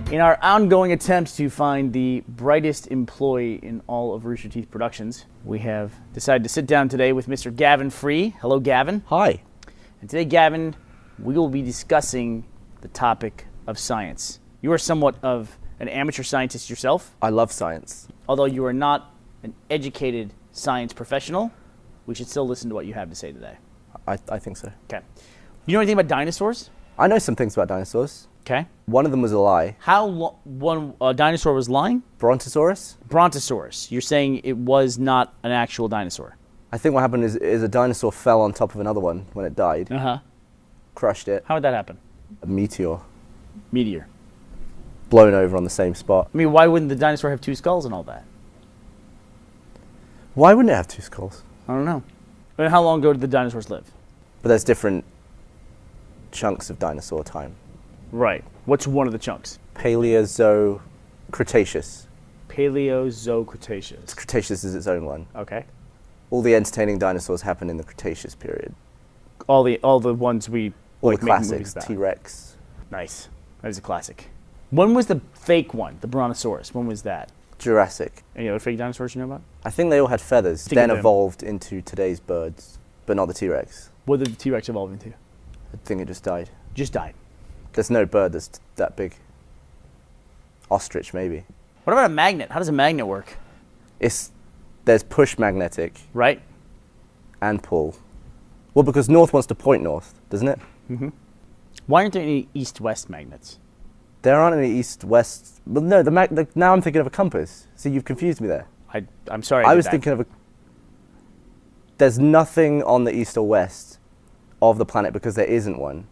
In our ongoing attempt to find the brightest employee in all of Rooster Teeth Productions, we have decided to sit down today with Mr. Gavin Free. Hello, Gavin. Hi. And today, Gavin, we will be discussing the topic of science. You are somewhat of an amateur scientist yourself. I love science. Although you are not an educated science professional, we should still listen to what you have to say today. I think so. Okay. You know anything about dinosaurs? I know some things about dinosaurs. Okay. One of them was a lie. How one dinosaur was lying? Brontosaurus? Brontosaurus. You're saying it was not an actual dinosaur. I think what happened is a dinosaur fell on top of another one when it died. Uh-huh. Crushed it. How would that happen? A meteor. Meteor. Blown over on the same spot. I mean, why wouldn't the dinosaur have two skulls and all that? Why wouldn't it have two skulls? I don't know. I mean, how long ago did the dinosaurs live? But there's different chunks of dinosaur time. Right. What's one of the chunks? Paleozo Cretaceous. Paleozo-Cretaceous. Cretaceous is its own one. Okay. All the entertaining dinosaurs happened in the Cretaceous period. All the ones we All like the making movies classics. about. T-Rex. Nice. That is a classic. When was the fake one, the Brontosaurus? When was that? Jurassic. Any other fake dinosaurs you know about? I think they all had feathers, Think then of them. evolved into today's birds, but not the T-Rex. What did the T-Rex evolve into? I think it just died. Just died. There's no bird that's that big. Ostrich, maybe. What about a magnet? How does a magnet work? There's push magnetic Right? and pull. Well, because north wants to point north, doesn't it? Why aren't there any east-west magnets? There aren't any east-west. Well, no, now I'm thinking of a compass. See, you've confused me there. I'm sorry. I did was that. thinking of a. There's nothing on the east or west of the planet because there isn't one.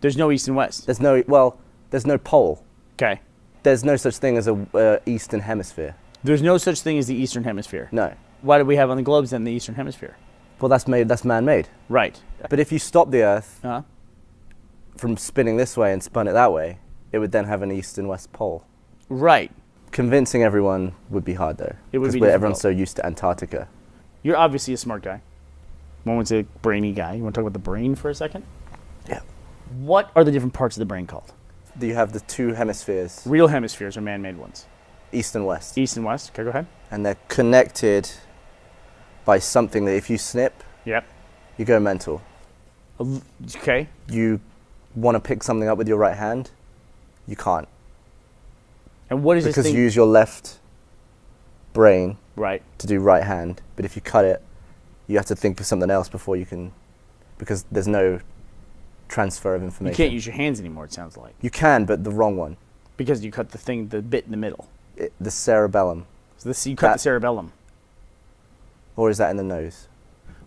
There's no east and west. There's no pole. Okay. There's no such thing as a eastern hemisphere. There's no such thing as the eastern hemisphere. No. Why do we have on the globes then the eastern hemisphere? Well, that's man-made. Right. But if you stop the Earth Uh-huh. from spinning this way and spun it that way, it would then have an east and west pole. Right. Convincing everyone would be hard, though. It would be Because everyone's difficult. so used to Antarctica. You're obviously a smart guy. One was a brainy guy. You want to talk about the brain for a second? Yeah. What are the different parts of the brain called? You have the two hemispheres, Real hemispheres are man-made ones. east and west. East and west. Okay, go ahead. And they're connected by something that if you snip, Yep. you go mental. Okay. You want to pick something up with your right hand, you can't. And what is Because this thing? you use your left brain Right. to do right hand, but if you cut it, you have to think of something else before you can, because there's no transfer of You information. can't use your hands anymore, it sounds like. You can, but the wrong one. Because you cut the bit in the middle. The cerebellum. So you cut That- the cerebellum. Or is that in the nose?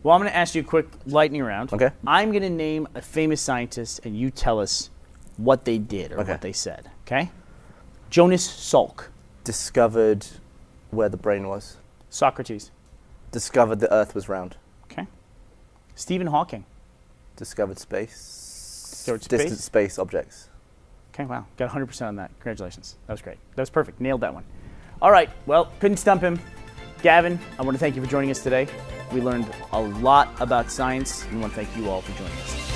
Well, I'm going to ask you a quick lightning round. Okay. I'm going to name a famous scientist, and you tell us what they did or Okay. what they said. Okay? Jonas Salk. Discovered where the brain was. Socrates. Discovered the Earth was round. Okay. Stephen Hawking. Discovered space. Discovered Distant space? space objects. Okay, wow. Got 100% on that. Congratulations. That was great. That was perfect. Nailed that one. All right. Well, couldn't stump him. Gavin, I want to thank you for joining us today. We learned a lot about science, and I want to thank you all for joining us.